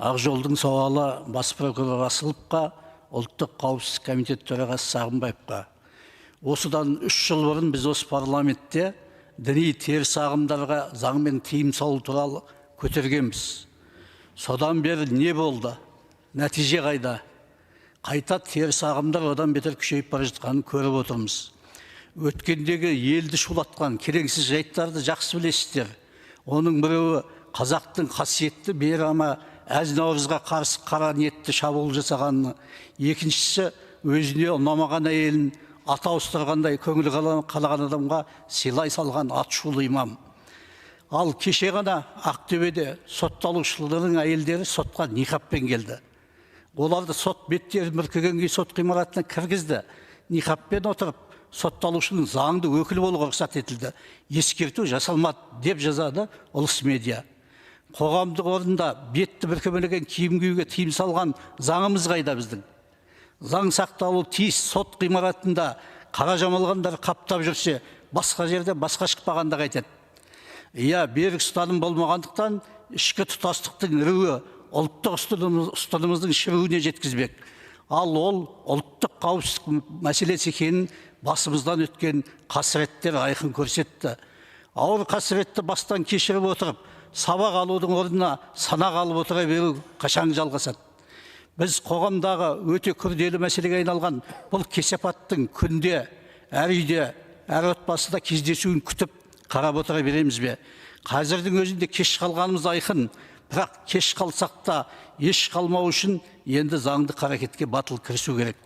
Ақжолдың сауалы бас прокурор Асыловқа, ұлттық қауіпсіздік комитет төрағасы Сағынбаевқа. Осыдан 3 жыл бұрын біз осы парламентте діни теріс ағымдарға заңмен тыйым салу туралы көтергенбіз. Содан бері не болды? Нәтиже қайда? Қайта теріс ағымдар одан бетер күшейіп бара жатқанын көріп отырмыз. Өткендегі елді шулатқан керексіз жайттарды жақсы білесіздер. Оның біреуі қазақтың қасиетті мейрамы әз-наурызға қарсы қара ниетті шабуыл жасағаны, екіншісі өзіне ұнамаған әйелін ат ауыстырғандай көңіл қалаған адамға сыйлай салған атшулы имам. Ал кеше ғана Ақтөбеде сотталушылардың әйелдері сотқа ниқаппен келді. Оларды сот беттерін бүркеген күй сот ғимаратына кіргізді. Ниқаппен отырып, сотталушының заңды өкілі болуға рұқсат етілді. Ескерту жасалмады деп жазады ұлыс медиа. Қоғамдық орында бетті бүркемелеген киім киюге тыйым салған заңымыз қайда біздің? Заң сақталуы тиіс сот ғимаратында қара жамылғандар қаптап жүрсе, басқа жерде басқа шықпағанда қайтеді. Берік ұстаным болмағандықтан ішкі тұтастықтың үруі ұлттық ұстанымымыздың шіруіне жеткізбек. Ал ол ұлттық қауіпсіздік мәселесі екенін басымыздан өткен қасіреттер айқын көрсетті. Ауыр қасіретті бастан кешіріп отырып, сабақ алудың орнына санақ алып отыра беру қашан жалғасады? Біз қоғамдағы өте күрделі мәселеге айналған бұл кесапаттың күнде, әр үйде, әр отбасыда кездесуін күтіп қарап отыра береміз бе? Қазірдің өзінде кеш қалғанымыз айқын, бірақ кеш қалсақ та еш қалмау үшін енді заңды қарекетке батыл кірісу керек.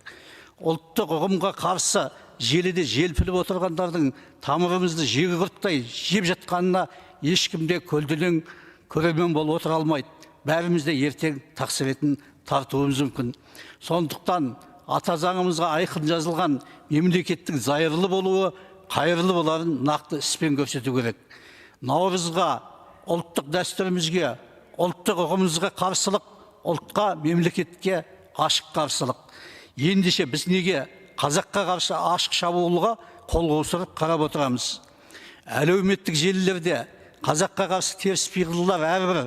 Ұлттық ұғымға қарсы желіде желпіліп отырғандардың тамырымызды жегі құрттай жеп жатқанына ешкімде көлденең көрермен болып отыра алмайды. Бәрімізде ертең тақсіретін тартуымыз мүмкін. Сондықтан ата заңымызға айқын жазылған мемлекеттің зайырлы болуы қайырлы боларын нақты іспен көрсету керек. Наурызға, ұлттық дәстүрімізге, ұлттық ұғымымызға қарсылық, ұлтқа, мемлекетке ашық қарсылық. Ендеше біз неге қазаққа қарсы ашық шабуылға қол қусырып қарап отырамыз? Әлеуметтік желілерде қазаққа қарсы теріс пиғылдар әрбір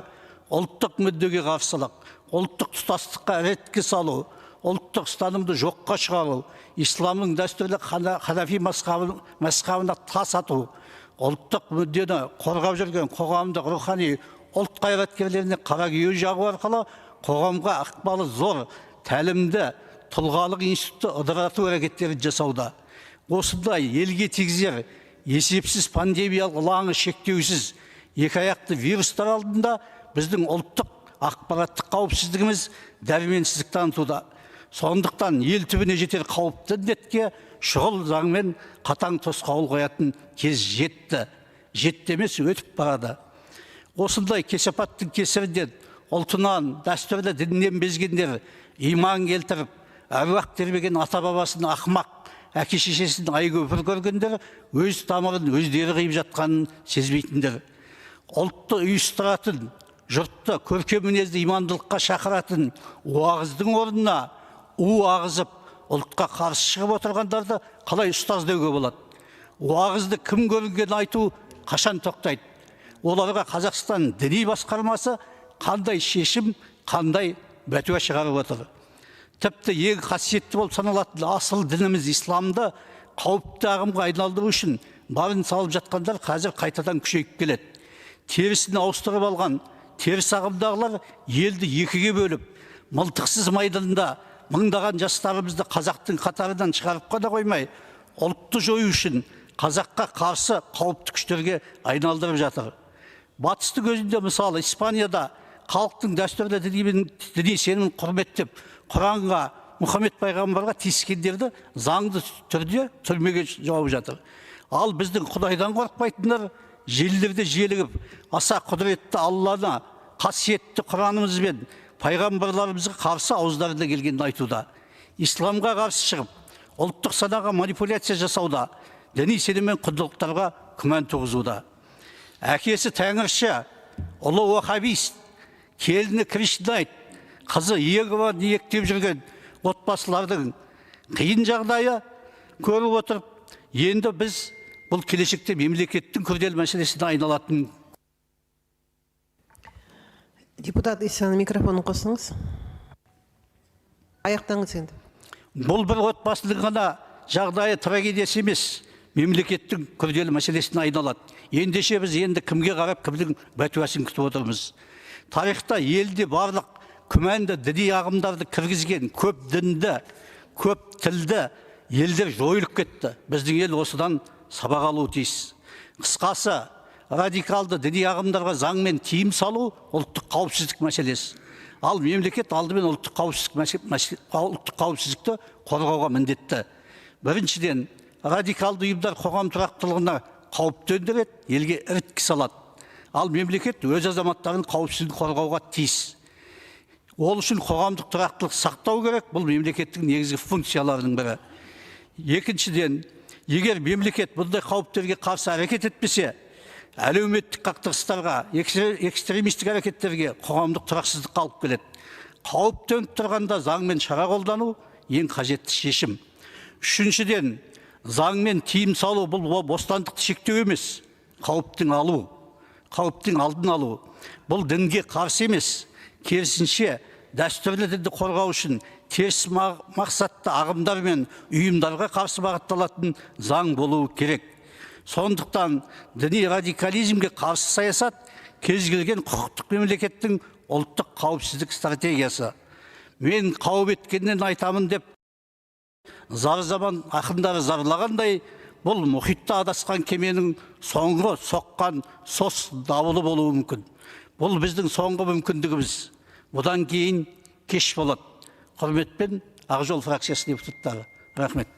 ұлттық мүддеге қарсылық, ұлттық тұтастыққа ретке салу, ұлттық ұстанымды жоққа шығару, исламның дәстүрлі ханафи мазхабына тас ату, ұлттық мүддені қорғап жүрген қоғамдық рухани ұлт қайраткерлеріне қара күйе жағу арқылы қоғамға ықпалы зор, тәлімді, тұлғалық институтты ыдырату әрекеттерін жасауда. Осындай елге тигізер есепсіз пандемиялық лаңы шектеусіз екі аяқты вирустар алдында біздің ұлттық ақпараттық қауіпсіздігіміз дәрменсіздік танытуда. Сондықтан ел түбіне жетер қауіпті індетке шұғыл заңмен қатаң тосқауыл қоятын кез жетті. Жетті емес, өтіп барады. Осындай кесапаттың кесірінен ұлтынан, дәстүрлі діннен безгендер иман келтіріп, әруақ тербеген ата-бабасын ақымақ, әке-шешесін айкөпір көргендер өз тамырын өздері қиып жатқанын сезбейтіндер. Ұлтты ұйыстыратын, жұртты көркем мінезді имандылыққа шақыратын уағыздың орнына у ағызып, ұлтқа қарсы шығып отырғандарды қалай ұстаз деуге болады? Уағызды кім көрінген айту қашан тоқтайды? Оларға Қазақстан діни басқармасы қандай шешім, қандай бәтуа шығарып отыр? Тіпті ең қасиетті болып саналатын асыл дініміз исламды қауіпті ағымға айналдыру үшін барын салып жатқандар қазір қайтадан күшейіп келеді. Терісін ауыстырып алған теріс ағымдағылар елді екіге бөліп, мылтықсыз майданда мыңдаған жастарымызды қазақтың қатарынан шығарып қана қоймай, ұлтты жою үшін қазаққа қарсы қауіпті күштерге айналдырып жатыр. Батыстың өзінде мысалы Испанияда халықтың дәстүрлі діни сенімін құрметтеп, Құранға, Мұхаммед пайғамбарға тиіскендерді заңды түрде түрмеге жауып жатыр. Ал біздің Құдайдан қорықпайтындар желілерде желігіп, аса құдіретті Алланы, қасиетті Құранымызбен пайғамбарларымызға қарсы ауыздарында келгенін айтуда. Исламға қарсы шығып, ұлттық санаға манипуляция жасауда, діни сенім мен құндылықтарға күмән туғызуда. Әкесі тәңірші, ұлы уахабист, келіні кришнайт, қызы Иегова ниектеп жүрген отбасылардың қиын жағдайы көріп отырып, енді біз бұл келешекте мемлекеттің күрделі мәселесіне айналатын. Депутат Исаның микрофонын қосыңыз. Аяқтаңыз енді. Бұл бір отбасының ғана жағдайы трагедиясы емес, мемлекеттің күрделі мәселесіне айналады. Ендеше біз енді кімге қарап, кімнің бәтуасын күтіп отырмыз. Тарихта елде барлық күмәнді діни ағымдарды кіргізген көп дінді, көп тілді елдер жойылып кетті. Біздің ел осыдан сабақ алуы тиіс. Қысқасы, радикалды діни ағымдарға заңмен тиым салу ұлттық қауіпсіздік мәселесі. Ал мемлекет алдымен ұлттық қауіпсіздікті қорғауға міндетті. Біріншіден, радикалды ұйымдар қоғам тұрақтылығына қауіп төндіреді, елге іріткі салады. Ал мемлекет өз азаматтарының қауіпсіздігін қорғауға тиіс. Ол үшін қоғамдық тұрақтылық сақтау керек, бұл мемлекеттің негізгі функцияларының бірі. Екіншіден, егер мемлекет бұндай қауіптерге қарсы әрекет етпесе, әлеуметтік қақтығыстарға, экстремистік әрекеттерге қоғамдық тұрақсыздық алып келеді. Қауіп төніп тұрғанда заңмен шара қолдану ең қажетті шешім. Үшіншіден, заңмен тиым салу бұл бостандықты шектеу емес, қауіптің алдын алу. Бұл дінге қарсы емес, керісінше дәстүрлі дінді қорғау үшін теріс мақсатты ағымдар мен ұйымдарға қарсы бағытталатын заң болуы керек. Сондықтан діни радикализмге қарсы саясат кез келген құқықтық мемлекеттің ұлттық қауіпсіздік стратегиясы. Мен қауіп еткеннен айтамын деп зар заман ақындары зарлағандай, бұл мұхитта адасқан кеменің соңғы соққан сос дауылы болуы мүмкін. Бұл біздің соңғы мүмкіндігіміз. Бұдан кейін кеш болады. Құрметпен Ақ Жол фракциясы депутаттары. Рахмет.